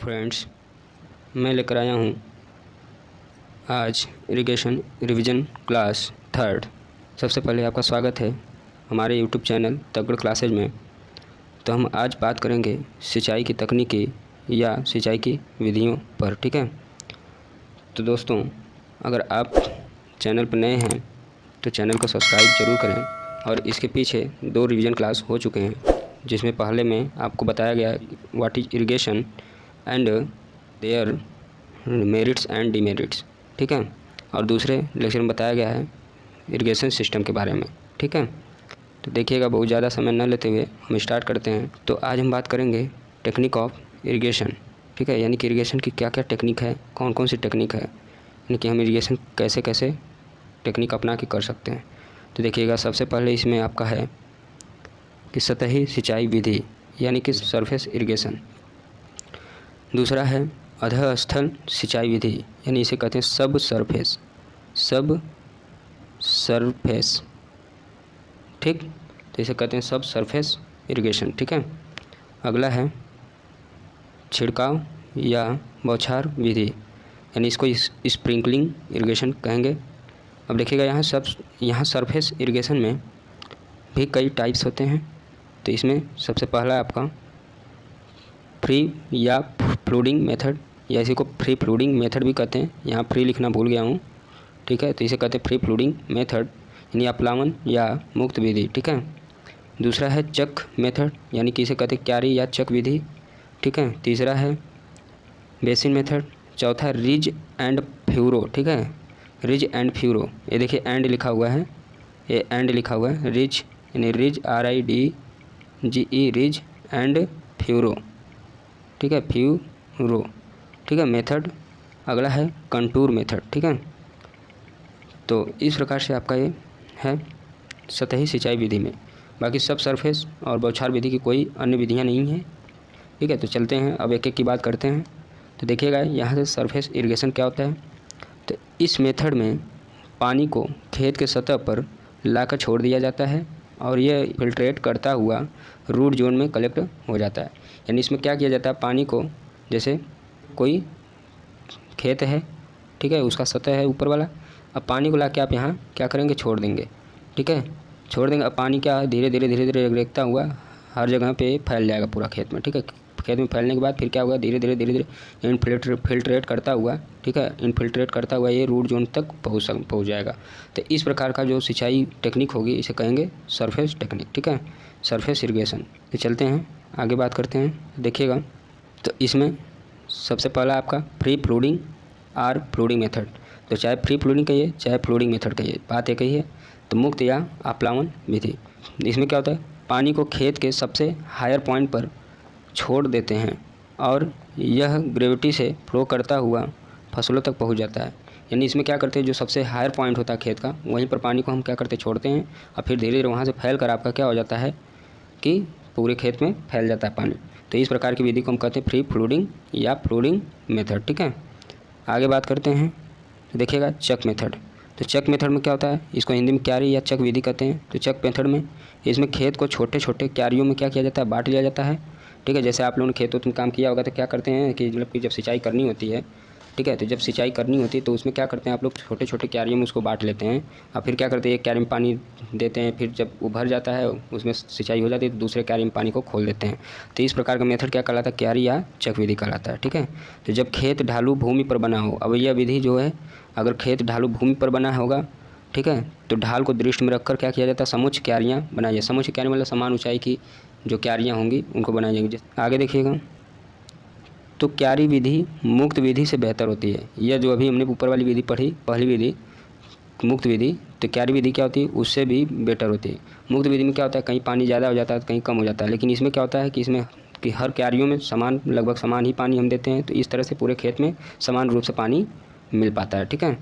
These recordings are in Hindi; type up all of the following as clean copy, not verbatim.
फ्रेंड्स, मैं लेकर आया हूँ आज इरिगेशन रिवीजन क्लास थर्ड। सबसे पहले आपका स्वागत है हमारे यूट्यूब चैनल तगड़ क्लासेज में। तो हम आज बात करेंगे सिंचाई की तकनीकी या सिंचाई की विधियों पर। ठीक है, तो दोस्तों अगर आप चैनल पर नए हैं तो चैनल को सब्सक्राइब ज़रूर करें। और इसके पीछे 2 रिवीजन क्लास हो चुके हैं, जिसमें पहले में आपको बताया गया what is irrigation and their merits and demerits. ठीक है, और दूसरे लेक्चर में बताया गया है इरिगेशन सिस्टम के बारे में। ठीक है, तो देखिएगा, बहुत ज़्यादा समय न लेते हुए हम स्टार्ट करते हैं। तो आज हम बात करेंगे टेक्निक ऑफ इरिगेशन। ठीक है, यानी कि इरिगेशन की क्या क्या टेक्निक है, कौन कौन सी टेक्निक है, यानी कि हम इरिगेशन कैसे कैसे टेक्निक अपना के कर सकते हैं। तो देखिएगा, सबसे पहले इसमें आपका है कि सतही सिंचाई विधि यानी कि सरफेस इरिगेशन। दूसरा है अधःस्थल सिंचाई विधि, यानी इसे कहते हैं सब सरफेस। ठीक, तो इसे कहते हैं सब सरफेस इरिगेशन। ठीक है, अगला है छिड़काव या बौछार विधि, यानी इसको स्प्रिंकलिंग इरिगेशन कहेंगे। अब देखिएगा, यहाँ सरफेस इरिगेशन में भी कई टाइप्स होते हैं। तो इसमें सबसे पहला आपका फ्री या फ्लूडिंग मेथड, या इसी को फ्री फ्लूडिंग मेथड भी कहते हैं। यहाँ फ्री लिखना भूल गया हूँ। ठीक है, तो इसे कहते हैं फ्री फ्लूडिंग मेथड, यानी अपलावन या मुक्त विधि। ठीक है, दूसरा है चक मेथड, यानी कि इसे कहते हैं क्यारी या चक विधि। ठीक है, तीसरा है बेसिन मेथड। चौथा रिज एंड फ्यूरो। ठीक है, रिज एंड फ्यूरो, ये देखिए एंड लिखा हुआ है, ये एंड लिखा हुआ है। रिज यानी ridge RIDGE ridge and furrow. ठीक है, फ्यूरो। ठीक है, मेथड। अगला है कंटूर मेथड। ठीक है, तो इस प्रकार से आपका ये है सतही सिंचाई विधि में। बाकी सब सरफेस और बौछार विधि की कोई अन्य विधियां नहीं हैं। ठीक है, तो चलते हैं अब एक एक की बात करते हैं। तो देखिएगा, यहाँ से सरफेस इरिगेशन क्या होता है। तो इस मेथड में पानी को खेत के सतह पर लाकर छोड़ दिया जाता है और यह फिल्ट्रेट करता हुआ रूट जोन में कलेक्ट हो जाता है। यानी इसमें क्या किया जाता है, पानी को, जैसे कोई खेत है, ठीक है, उसका सतह है ऊपर वाला, अब पानी को लाके आप यहाँ क्या करेंगे, छोड़ देंगे। ठीक है, छोड़ देंगे। अब पानी क्या धीरे धीरे रेखता हुआ हर जगह पे फैल जाएगा पूरा खेत में। ठीक है, खेत में फैलने के बाद फिर क्या होगा, धीरे धीरे इनफिल्ट्रेट करता हुआ, ठीक है, इनफिल्ट्रेट करता हुआ ये रूट जोन तक पहुँच जाएगा। तो इस प्रकार का जो सिंचाई टेक्निक होगी इसे कहेंगे सरफेस टेक्निक। ठीक है, सरफेस इरिगेशन। तो चलते हैं आगे बात करते हैं। देखिएगा, तो इसमें सबसे पहला आपका फ्री फ्लूडिंग और फ्लूडिंग मेथड। तो चाहे फ्री फ्लूडिंग कहिए चाहे फ्लूडिंग मेथड कहिए, बात एक ही है। तो मुक्त या अपलावन विधि, इसमें क्या होता है, पानी को खेत के सबसे हायर पॉइंट पर छोड़ देते हैं और यह ग्रेविटी से फ्लो करता हुआ फसलों तक पहुंच जाता है। यानी इसमें क्या करते हैं, जो सबसे हायर पॉइंट होता है खेत का, वहीं पर पानी को हम क्या करते हैं, छोड़ते हैं और फिर धीरे धीरे वहाँ से फैल कर आपका क्या हो जाता है कि पूरे खेत में फैल जाता है पानी। तो इस प्रकार की विधि को हम कहते हैं फ्री फ्लूडिंग या फ्लूडिंग मेथड। ठीक है, आगे बात करते हैं। देखिएगा चक मेथड। तो चक मेथड में क्या होता है, इसको हिंदी में क्यारी या चक विधि कहते हैं। तो चक मेथड में इसमें खेत को छोटे छोटे क्यारियों में क्या किया जाता है, बांट लिया जाता है। ठीक है, जैसे आप लोगों ने खेतों में काम किया होगा तो क्या करते हैं कि मतलब कि जब सिंचाई करनी होती है, ठीक है, तो जब सिंचाई करनी होती है तो उसमें क्या करते हैं आप लोग, छोटे छोटे क्यारियों में उसको बांट लेते हैं और फिर क्या करते हैं, एक क्यारी में पानी देते हैं, फिर जब वो भर जाता है उसमें सिंचाई हो जाती है तो दूसरे क्यारी में पानी को खोल देते हैं। तो इस प्रकार का मेथड क्या कहलाता है, क्यारी या चक विधि कहलाता है। ठीक है, तो जब खेत ढालू भूमि पर बना हो, अब यह विधि जो है, अगर खेत ढालू भूमि पर बना होगा, ठीक है, तो ढाल को दृष्टि में रखकर क्या किया जाता है, समुच्च क्यारियाँ बनाई जाए। समुच्च क्यारी मतलब समान ऊंचाई की जो क्यारियाँ होंगी उनको बनाई जाएंगी। आगे देखिएगा, तो क्यारी विधि मुक्त विधि से बेहतर होती है। यह जो अभी हमने ऊपर वाली विधि पढ़ी, पहली विधि मुक्त विधि, तो क्यारी विधि क्या होती है, उससे भी बेटर होती है। मुक्त विधि में क्या होता है, कहीं पानी ज़्यादा हो जाता है, कहीं कम हो जाता है, लेकिन इसमें क्या होता है कि इसमें कि हर क्यारियों में समान, लगभग समान ही पानी हम देते हैं। तो इस तरह से पूरे खेत में समान रूप से पानी मिल पाता है। ठीक है,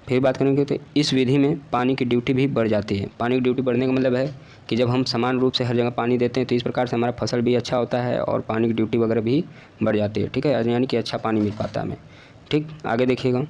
फिर बात करेंगे तो इस विधि में पानी की ड्यूटी भी बढ़ जाती है। पानी की ड्यूटी बढ़ने का मतलब है कि जब हम समान रूप से हर जगह पानी देते हैं तो इस प्रकार से हमारा फसल भी अच्छा होता है और पानी की ड्यूटी वगैरह भी बढ़ जाती है। ठीक है, यानी कि अच्छा पानी मिल पाता है हमें। ठीक, आगे देखिएगा,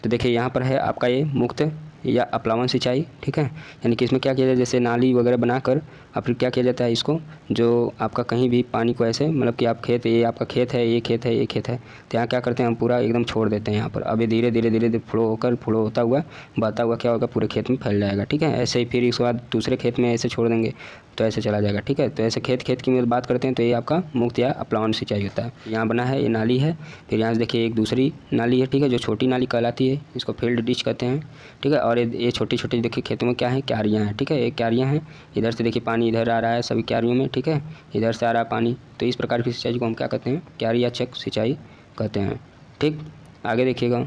तो देखिए यहाँ पर है आपका ये मुक्त या अपलावन सिंचाई, ठीक है। यानी कि इसमें क्या किया जाए, जैसे नाली वगैरह बनाकर और फिर क्या किया जाता है, इसको जो आपका कहीं भी पानी को ऐसे मतलब कि आप खेत, ये आपका खेत है, ये खेत है, ये खेत है, तो यहाँ क्या करते हैं हम पूरा एकदम छोड़ देते हैं यहाँ पर। अब ये धीरे धीरे धीरे धीरे फ्लो होता हुआ बहता हुआ क्या होगा, पूरे खेत में फैल जाएगा, ठीक है। ऐसे ही फिर इसके बाद दूसरे खेत में ऐसे छोड़ देंगे तो ऐसे चला जाएगा, ठीक है। तो ऐसे खेत खेत की बात करते हैं तो ये आपका मुक्त या अपलावन सिंचाई होता है। यहाँ बना है, ये नाली है, फिर यहाँ से देखिए एक दूसरी नाली है, ठीक है, जो छोटी नाली कहलाती है, इसको फील्ड डिच कहते हैं, ठीक है। और ये छोटी छोटी देखिए खेतों में क्या है, क्यारियाँ हैं, ठीक है, ये क्यारियाँ हैं। इधर से देखिए पानी इधर आ रहा है सभी क्यारियों में, ठीक है, इधर से आ रहा है पानी। तो इस प्रकार की सिंचाई को हम क्या कहते हैं, क्यारी या चेक सिंचाई कहते हैं, ठीक। आगे देखिएगा,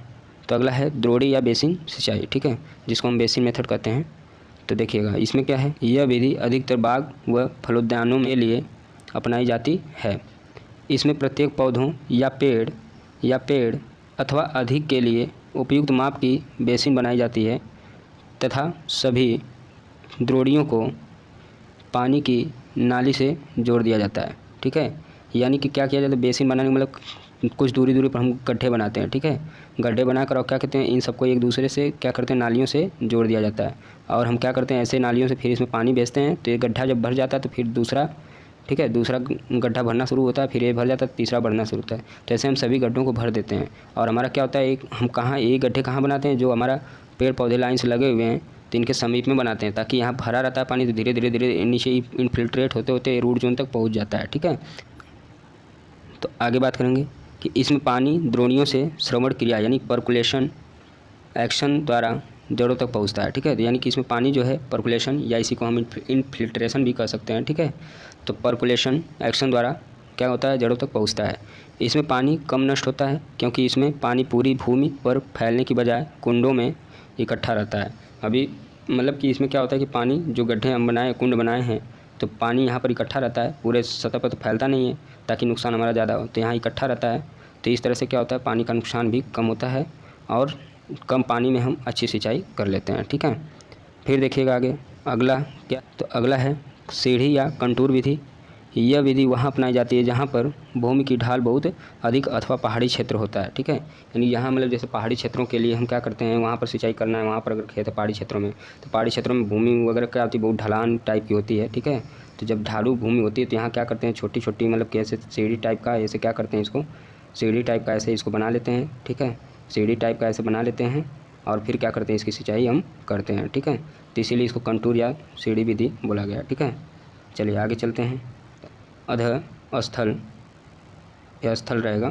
तो अगला है द्रोणी या बेसिन सिंचाई, ठीक है, जिसको हम बेसिन मेथड कहते हैं। तो देखिएगा इसमें क्या है, यह विधि अधिकतर बाग व फलोद्यानों के लिए अपनाई जाती है। इसमें प्रत्येक पौधों या पेड़ अथवा अधिक के लिए उपयुक्त माप की बेसिन बनाई जाती है तथा सभी द्रोणियों को पानी की नाली से जोड़ दिया जाता है, ठीक है। यानी कि क्या किया जाता है, बेसिन बनाने का मतलब कुछ दूरी पर हम गड्ढे बनाते हैं, ठीक है। गड्ढे बनाकर और क्या कहते हैं, इन सबको एक दूसरे से क्या करते हैं, नालियों से जोड़ दिया जाता है। और हम क्या करते हैं, ऐसे नालियों से फिर इसमें पानी भेजते हैं, तो ये गड्ढा जब भर जाता है तो फिर दूसरा, ठीक है, दूसरा गड्ढा भरना शुरू होता है, फिर ये भर जाता है, तीसरा भरना शुरू होता है। तो ऐसे हम सभी गड्ढों को भर देते हैं। और हमारा क्या होता है, एक हम कहाँ ये गड्ढे कहाँ बनाते हैं, जो हमारा पेड़ पौधे लाइन से लगे हुए हैं तो इनके समीप में बनाते हैं, ताकि यहाँ भरा रहता है पानी, तो धीरे धीरे धीरे नीचे इनफिल्ट्रेट होते होते रूट जोन तक पहुँच जाता है, ठीक है। तो आगे बात करेंगे कि इसमें पानी द्रोणियों से श्रवण क्रिया यानी पर्कुलेशन एक्शन द्वारा जड़ों तक पहुंचता है, ठीक है। यानी कि इसमें पानी जो है पर्कुलेशन या इसी को हम इनफिल्ट्रेशन भी कह सकते हैं, ठीक है। तो पर्कुलेशन एक्शन द्वारा क्या होता है, जड़ों तक पहुंचता है। इसमें पानी कम नष्ट होता है क्योंकि इसमें पानी पूरी भूमि पर फैलने की बजाय कुंडों में इकट्ठा रहता है। अभी मतलब कि इसमें क्या होता है कि पानी जो गड्ढे हम बनाए, कुंड बनाए हैं, तो पानी यहाँ पर इकट्ठा रहता है, पूरे सतह पर तो फैलता नहीं है ताकि नुकसान हमारा ज़्यादा हो, तो यहाँ इकट्ठा रहता है। तो इस तरह से क्या होता है, पानी का नुकसान भी कम होता है और कम पानी में हम अच्छी सिंचाई कर लेते हैं, ठीक है। फिर देखिएगा आगे अगला क्या, तो अगला है सीढ़ी या कंटूर विधि। यह विधि वहाँ अपनाई जाती है जहाँ पर भूमि की ढाल बहुत अधिक अथवा पहाड़ी क्षेत्र होता है, ठीक है। यानी यहाँ मतलब जैसे पहाड़ी क्षेत्रों के लिए हम क्या करते हैं, वहाँ पर सिंचाई करना है, वहाँ पर अगर खेत है पहाड़ी क्षेत्रों में, तो पहाड़ी क्षेत्रों में भूमि वगैरह क्या होती है, बहुत ढलान टाइप की होती है, ठीक है। तो जब ढालू भूमि होती है तो यहाँ क्या करते हैं, छोटी छोटी मतलब कैसे सीढ़ी टाइप का ऐसे क्या करते हैं, इसको सीढ़ी टाइप का ऐसे इसको बना लेते हैं, ठीक है। सीढ़ी टाइप का ऐसे बना लेते हैं और फिर क्या करते हैं, इसकी सिंचाई हम करते हैं, ठीक है। तो इसीलिए इसको कंटूर या सीढ़ी विधि बोला गया, ठीक है। चलिए आगे चलते हैं। अधः स्थल, यह स्थल रहेगा,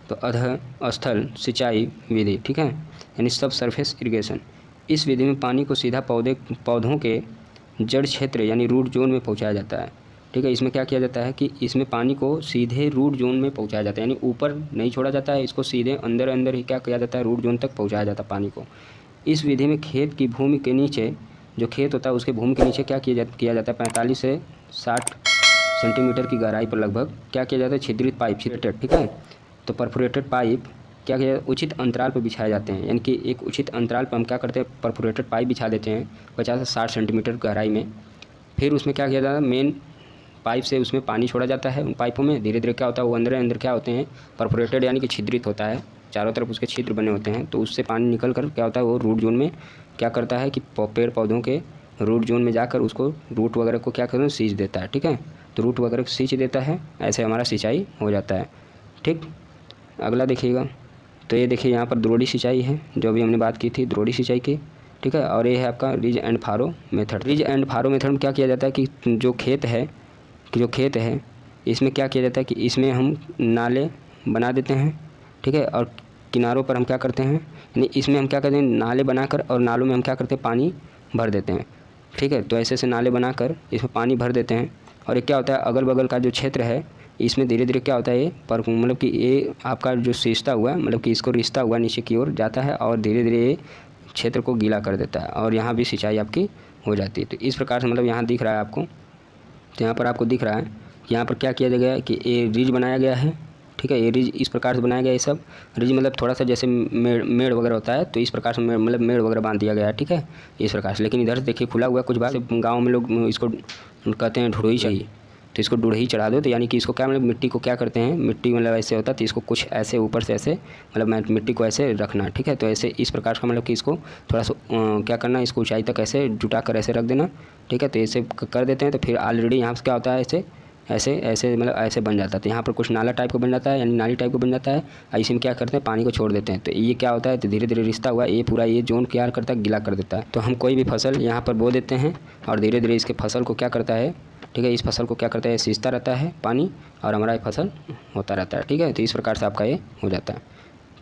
तो अधः स्थल सिंचाई विधि, ठीक है, यानी सब सरफेस इरिगेशन। इस विधि में पानी को सीधा पौधों के जड़ क्षेत्र यानी रूट जोन में पहुंचाया जाता है, ठीक है। इसमें क्या किया जाता है कि इसमें पानी को सीधे रूट जोन में पहुंचाया जाता है, यानी ऊपर नहीं छोड़ा जाता है, इसको सीधे अंदर अंदर ही क्या किया जाता है, रूट जोन तक पहुंचाया जाता है पानी को। इस विधि में खेत की भूमि के नीचे, जो खेत होता है उसके भूमि के नीचे क्या किया जाता है, 45 से 60 सेंटीमीटर की गहराई पर लगभग क्या किया जाता है, छिद्रित पाइप, ठीक है। तो परफोरेटेड पाइप क्या किया, उचित अंतराल पर बिछाए जाते हैं, यानी कि एक उचित अंतराल पर हम क्या करते हैं, परफोरेटेड पाइप बिछा देते हैं 50 से 60 सेंटीमीटर गहराई में। फिर उसमें क्या किया जाता है, मेन पाइप से उसमें पानी छोड़ा जाता है, उन पाइपों में धीरे धीरे क्या होता है, वो अंदर अंदर क्या होते हैं, परफोरेटेड यानी कि छिद्रित होता है, चारों तरफ उसके छिद्र बने होते हैं, तो उससे पानी निकल कर क्या होता है, वो रूट जोन में क्या करता है कि पेड़ पौधों के रूट जोन में जाकर उसको रूट वगैरह को क्या करता है, सींच देता है, ठीक है। तो रूट वगैरह को सींच देता है, ऐसे हमारा सिंचाई हो जाता है, ठीक। अगला देखिएगा, तो ये देखिए यहाँ पर द्रोणी सिंचाई है, जो अभी हमने बात की थी द्रोणी सिंचाई की, ठीक है। और ये है आपका ridge and furrow method. Ridge and furrow method में क्या किया जाता है कि जो खेत है इसमें क्या किया जाता है कि इसमें हम नाले बना देते हैं, ठीक है। और किनारों पर हम क्या करते हैं, यानी इसमें हम क्या करते हैं, नाले बनाकर और नालों में हम क्या करते हैं, पानी भर देते हैं, ठीक है। तो ऐसे नाले बनाकर इसमें पानी भर देते हैं और ये क्या होता है, अगल बगल का जो क्षेत्र है इसमें धीरे धीरे क्या होता है, ये पर मतलब कि ये आपका जो सींचता हुआ मतलब कि इसको रिश्ता हुआ नीचे की ओर जाता है और धीरे धीरे ये क्षेत्र को गीला कर देता है और यहाँ भी सिंचाई आपकी हो जाती है। तो इस प्रकार से मतलब यहाँ दिख रहा है आपको, तो यहाँ पर आपको दिख रहा है यहाँ पर क्या किया गया है कि ये रिज बनाया गया है, ठीक है। ये रिज इस प्रकार से बनाया गया है, ये सब रिज मतलब थोड़ा सा जैसे मेड़ वगैरह होता है, तो इस प्रकार से मतलब मेड़ वगैरह बांध दिया गया है, ठीक है, इस प्रकार से। लेकिन इधर से देखिए खुला हुआ कुछ बात, गाँव में लोग इसको कहते हैं ढुड़ोई चाहिए, तो इसको डूढ़ी चढ़ा दो, तो यानी कि इसको क्या मतलब मिट्टी को क्या करते हैं, मिट्टी मतलब ऐसे होता है तो इसको कुछ ऐसे ऊपर से ऐसे मतलब मिट्टी को ऐसे रखना, ठीक है। तो ऐसे इस प्रकार का मतलब कि इसको थोड़ा सा क्या करना, इसको ऊंचाई तक ऐसे जुटा कर ऐसे रख देना, ठीक है। तो ऐसे कर देते हैं तो फिर ऑलरेडी यहाँ से क्या होता है, ऐसे ऐसे ऐसे मतलब ऐसे बन जाता है। तो यहाँ पर कुछ नाला टाइप का बन जाता है, यानी नाली टाइप का बन जाता है। और इसी में क्या करते हैं, पानी को छोड़ देते हैं। तो ये क्या होता है, तो धीरे धीरे रिश्ता हुआ ये पूरा ये जोन क्या करता है, गीला कर देता है। तो हम कोई भी फसल यहाँ पर बो देते हैं और धीरे धीरे इसके फसल को क्या करता है, ठीक है, इस फसल को क्या करता है, सींचता रहता है पानी और हमारा ये फसल होता रहता है, ठीक है। तो इस प्रकार से आपका ये हो जाता है।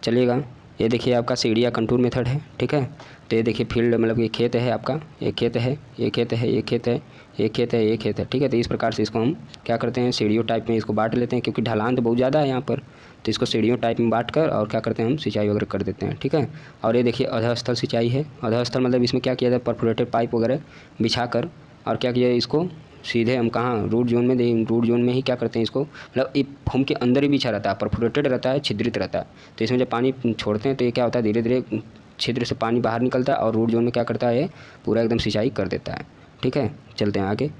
चलिएगा, ये देखिए आपका सीढ़ी या कंटूर मेथड है, ठीक है। तो ये देखिए फील्ड मतलब ये खेत है आपका, ये खेत है, ये खेत है, ये खेत है, ये खेत है, ये खेत है, ठीक है। तो इस प्रकार से इसको हम क्या करते हैं, सीढ़ियों टाइप में इसको बांट लेते हैं, क्योंकि ढलान तो बहुत ज़्यादा है यहाँ पर। तो इसको सीढ़ियों टाइप में बांट कर और क्या करते हैं, हम सिंचाई वगैरह कर देते हैं, ठीक है। और ये देखिए अधःस्थल सिंचाई है। अधःस्थल मतलब इसमें क्या किया जाए, परफोरेटेड पाइप वगैरह बिछा कर और क्या किया, इसको सीधे हम कहाँ, रूट जोन में, रूट जोन में ही क्या करते हैं, इसको मतलब एक फॉर्म के अंदर ही बिछा रहता है, परफोरेटेड रहता है, छिद्रित रहता है। तो इसमें जब पानी छोड़ते हैं तो ये क्या होता है, धीरे धीरे छिद्र से पानी बाहर निकलता है और रूट जोन में क्या करता है, ये पूरा एकदम सिंचाई कर देता है, ठीक है। चलते हैं आगे।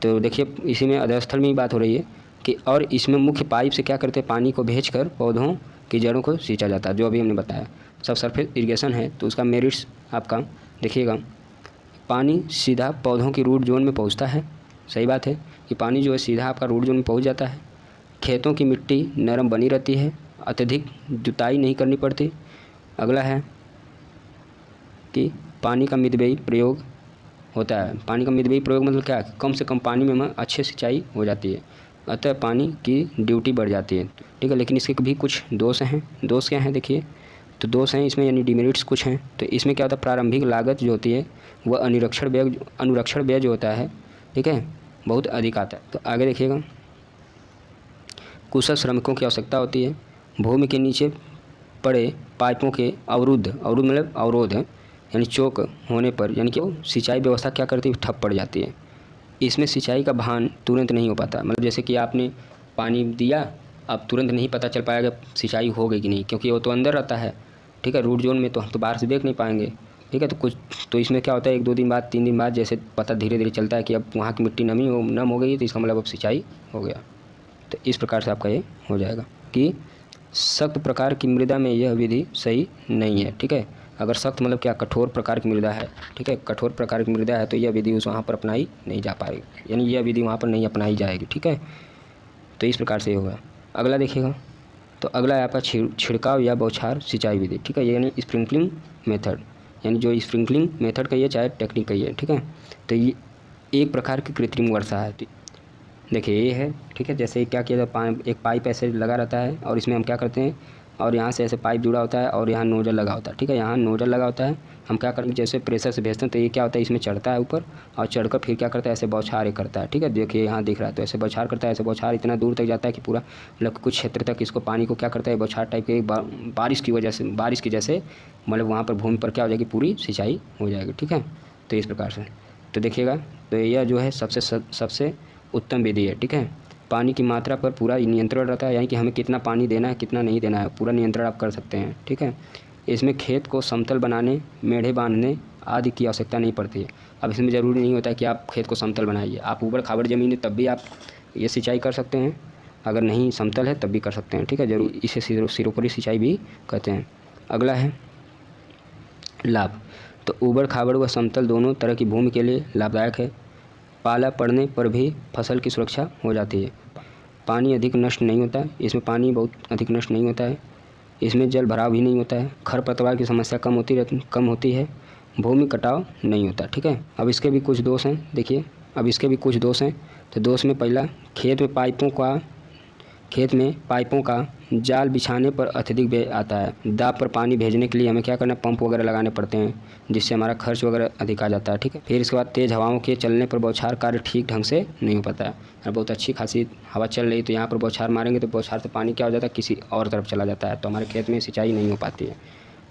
तो देखिए इसी में अधःस्थल में ही बात हो रही है कि और इसमें मुख्य पाइप से क्या करते हैं, पानी को भेजकर पौधों की जड़ों को सींचा जाता है, जो अभी हमने बताया। सब सरफेस इरिगेशन है तो उसका मेरिट्स आपका देखिएगा, पानी सीधा पौधों की रूट जोन में पहुंचता है। सही बात है कि पानी जो है सीधा आपका रूट जोन में पहुंच जाता है। खेतों की मिट्टी नरम बनी रहती है, अत्यधिक जुताई नहीं करनी पड़ती। अगला है कि पानी का मितव्ययी प्रयोग होता है। पानी का मितव्ययी प्रयोग मतलब क्या है, कम से कम पानी में अच्छे सिंचाई हो जाती है, अतः पानी की ड्यूटी बढ़ जाती है, ठीक है। लेकिन इसके भी कुछ दोष हैं। दोष क्या हैं देखिए, तो दोष हैं इसमें यानी डिमेरिट्स कुछ हैं। तो इसमें क्या होता है, प्रारंभिक लागत जो होती है वह अनुरक्षण व्यय जो होता है, ठीक है, बहुत अधिक आता है। तो आगे देखिएगा, कुशल श्रमिकों की आवश्यकता होती है। भूमि के नीचे पड़े पाइपों के अवरुद्ध मतलब अवरोध है, यानी चोक होने पर यानी कि वो सिंचाई व्यवस्था क्या करती है, ठप पड़ जाती है। इसमें सिंचाई का भान तुरंत नहीं हो पाता। मतलब जैसे कि आपने पानी दिया, अब तुरंत नहीं पता चल पाएगा सिंचाई हो गई कि नहीं, क्योंकि वो तो अंदर रहता है, ठीक है, रूट जोन में, तो हम तो बाहर से देख नहीं पाएंगे, ठीक है। तो इसमें क्या होता है, 1-2 दिन बाद 3 दिन बाद जैसे पता धीरे धीरे चलता है कि अब वहाँ की मिट्टी नम हो गई है, तो इसका मतलब अब सिंचाई हो गया। तो इस प्रकार से आपका ये हो जाएगा कि सख्त प्रकार की मृदा में यह विधि सही नहीं है, ठीक है। अगर सख्त मतलब क्या, कठोर प्रकार की मृदा है, ठीक है, कठोर प्रकार की मृदा है तो यह विधि उस वहाँ पर अपनाई नहीं जा पाएगी, यानी यह विधि वहाँ पर नहीं अपनाई जाएगी, ठीक है। तो इस प्रकार से ये होगा। अगला देखिएगा, तो अगला है आपका छिड़काव या बौछार सिंचाई विधि, ठीक है, यानी स्प्रिंकलिंग मेथड, यानी जो स्प्रिंकलिंग मेथड कहिए चाहे टेक्निक कहिए, ठीक है। तो ये एक प्रकार की कृत्रिम वर्षा है। देखिए ये है, ठीक है, जैसे क्या किया जाता है, एक पाइप ऐसे लगा रहता है और इसमें हम क्या करते हैं, और यहाँ से ऐसे पाइप जुड़ा होता है और यहाँ नोजल लगा होता है, ठीक है, यहाँ नोजल लगा होता है। हम क्या करेंगे, जैसे प्रेशर से भेजते हैं तो ये क्या होता है, इसमें चढ़ता है ऊपर और चढ़कर फिर क्या करता है, ऐसे बौछार करता है, ठीक है। देखिए यहाँ दिख रहा है, तो ऐसे बौछार करता है, ऐसे बौछार इतना दूर तक जाता है कि पूरा मतलब कुछ क्षेत्र तक इसको पानी को क्या करता है, बौछार टाइप के बारिश की वजह से, बारिश की जैसे मतलब वहाँ पर भूमि पर क्या हो जाएगी, पूरी सिंचाई हो जाएगी, ठीक है। तो इस प्रकार से तो देखिएगा, तो यह जो है सबसे उत्तम विधि है, ठीक है। पानी की मात्रा पर पूरा नियंत्रण रहता है, यानी कि हमें कितना पानी देना है कितना नहीं देना है, पूरा नियंत्रण आप कर सकते हैं, ठीक है। इसमें खेत को समतल बनाने, मेढ़े बांधने आदि की आवश्यकता नहीं पड़ती है। अब इसमें ज़रूरी नहीं होता है कि आप खेत को समतल बनाइए, आप ऊबड़ खाबड़ ज़मीन है तब भी आप ये सिंचाई कर सकते हैं, अगर नहीं समतल है तब भी कर सकते हैं, ठीक है। जरूर इसे सिरोपरी सिंचाई भी कहते हैं। अगला है लाभ। तो ऊबड़ खाबड़ व समतल दोनों तरह की भूमि के लिए लाभदायक है। पाला पड़ने पर भी फसल की सुरक्षा हो जाती है। पानी अधिक नष्ट नहीं होता है, इसमें पानी बहुत अधिक नष्ट नहीं होता है। इसमें जल भराव भी नहीं होता है। खरपतवार की समस्या कम होती है। भूमि कटाव नहीं होता, ठीक है। अब इसके भी कुछ दोष हैं, देखिए अब इसके भी कुछ दोष हैं। तो दोष में पहला, खेत में पाइपों का जाल बिछाने पर अत्यधिक व्यय आता है। दाब पर पानी भेजने के लिए हमें क्या करना है, पंप वगैरह लगाने पड़ते हैं, जिससे हमारा खर्च वगैरह अधिक आ जाता है, ठीक है। फिर इसके बाद तेज़ हवाओं के चलने पर बौछार कार्य ठीक ढंग से नहीं हो पाता है। अगर बहुत अच्छी खासी हवा चल रही तो यहाँ पर बौछार मारेंगे तो बौछार से पानी क्या हो जाता है, किसी और तरफ चला जाता है, तो हमारे खेत में सिंचाई नहीं हो पाती है,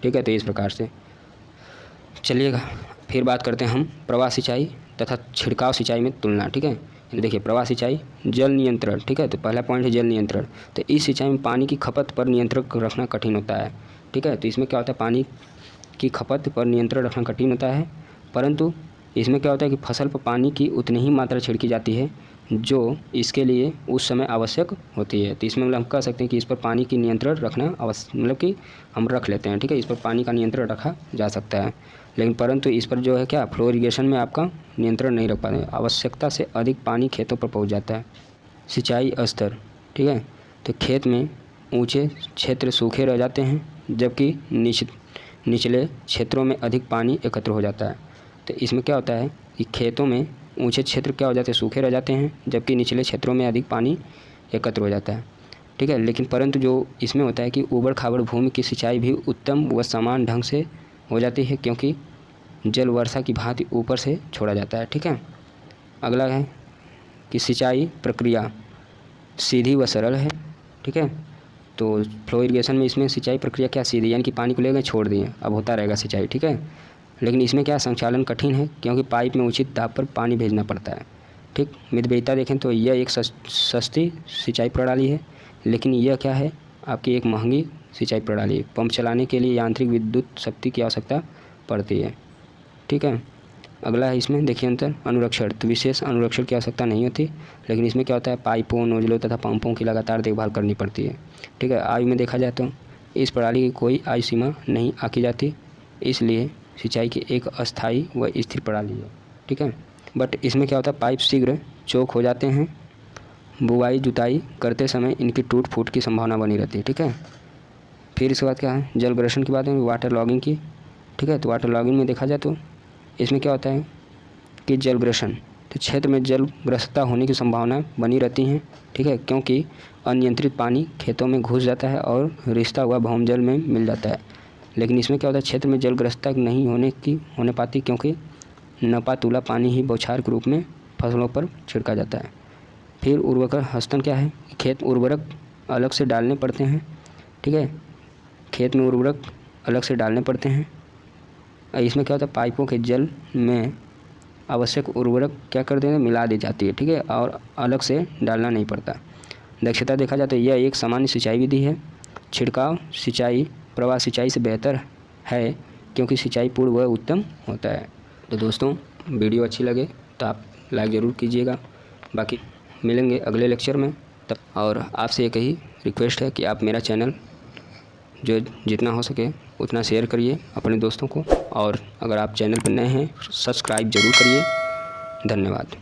ठीक है। तो इस प्रकार से चलिएगा, फिर बात करते हैं हम प्रवाह सिंचाई तथा छिड़काव सिंचाई में तुलना, ठीक है। देखिए प्रवाह सिंचाई, जल नियंत्रण, ठीक है। तो पहला पॉइंट है जल नियंत्रण। तो इस सिंचाई में पानी की खपत पर नियंत्रण रखना कठिन होता है, ठीक है। तो इसमें क्या होता है, पानी की खपत पर नियंत्रण रखना कठिन होता है, परंतु इसमें क्या होता है कि फसल पर पानी की उतनी ही मात्रा छिड़की जाती है जो इसके लिए उस समय आवश्यक होती है। तो इसमें मतलब हम कह सकते हैं कि इस पर पानी की नियंत्रण रखना मतलब कि हम रख लेते हैं, ठीक है, इस पर पानी का नियंत्रण रखा जा सकता है। लेकिन परंतु इस पर जो है क्या फ्लो इरिगेशन में आपका नियंत्रण नहीं रख पाते, आवश्यकता से अधिक पानी खेतों पर पहुंच जाता है। सिंचाई स्तर, ठीक है, तो खेत में ऊंचे क्षेत्र सूखे रह जाते हैं जबकि निचले क्षेत्रों में अधिक पानी एकत्र हो जाता है। तो इसमें क्या होता है कि खेतों में ऊंचे क्षेत्र क्या हो जाते हैं, सूखे रह जाते हैं जबकि निचले क्षेत्रों में अधिक पानी एकत्र हो जाता है, ठीक है। लेकिन परंतु जो इसमें होता है कि ऊबड़ खाबड़ भूमि की सिंचाई भी उत्तम व समान ढंग से हो जाती है क्योंकि जल वर्षा की भांति ऊपर से छोड़ा जाता है, ठीक है। अगला है कि सिंचाई प्रक्रिया सीधी व सरल है, ठीक है। तो फ्लो इरिगेशन में इसमें सिंचाई प्रक्रिया क्या सीधी, यानी कि पानी को ले गए छोड़ दिए, अब होता रहेगा सिंचाई, ठीक है। लेकिन इसमें क्या संचालन कठिन है क्योंकि पाइप में उचित दाब पर पानी भेजना पड़ता है, ठीक। मितव्ययिता देखें तो यह एक सस्ती सिंचाई प्रणाली है, लेकिन यह क्या है आपकी एक महंगी सिंचाई प्रणाली है। पंप चलाने के लिए यांत्रिक विद्युत शक्ति की आवश्यकता पड़ती है, ठीक है। अगला है इसमें देखिए अंतर अनुरक्षण, तो विशेष अनुरक्षण की आवश्यकता नहीं होती, लेकिन इसमें क्या होता है पाइपों नोजलों तथा पंपों की लगातार देखभाल करनी पड़ती है, ठीक है। आयु में देखा जाए तो इस प्रणाली की कोई आयु सीमा नहीं आंकी जाती, इसलिए सिंचाई की एक अस्थायी व स्थिर प्रणाली है, ठीक है। बट इसमें क्या होता है पाइप शीघ्र चौक हो जाते हैं, बुआई जुताई करते समय इनकी टूट फूट की संभावना बनी रहती है, ठीक है। फिर इसके बाद क्या है जल ग्रहण की बात है वाटर लॉगिंग की, ठीक है। तो वाटर लॉगिंग में देखा जाए तो इसमें क्या होता है कि जल ग्रहण, तो क्षेत्र में जलग्रस्तता होने की संभावना बनी रहती हैं, ठीक है, क्योंकि अनियंत्रित पानी खेतों में घुस जाता है और रिश्ता हुआ भौम जल में मिल जाता है। लेकिन इसमें क्या होता है क्षेत्र में जलग्रस्तता नहीं होने पाती क्योंकि नपातुला पानी ही बौछार के रूप में फसलों पर छिड़का जाता है। फिर उर्वरक हस्तन क्या है, खेत उर्वरक अलग से डालने पड़ते हैं, ठीक है, खेत में उर्वरक अलग से डालने पड़ते हैं। इसमें क्या होता है पाइपों के जल में आवश्यक उर्वरक क्या कर देते हैं मिला दी जाती है, ठीक है, और अलग से डालना नहीं पड़ता। दक्षता देखा जाए तो यह एक सामान्य सिंचाई विधि है। छिड़काव सिंचाई प्रवाह सिंचाई से बेहतर है क्योंकि सिंचाई पूर्ण व उत्तम होता है। तो दोस्तों वीडियो अच्छी लगे तो आप लाइक ज़रूर कीजिएगा, बाकी मिलेंगे अगले लेक्चर में तब। और आपसे एक ही रिक्वेस्ट है कि आप मेरा चैनल जो जितना हो सके उतना शेयर करिए अपने दोस्तों को, और अगर आप चैनल पर नए हैं सब्सक्राइब ज़रूर करिए। धन्यवाद।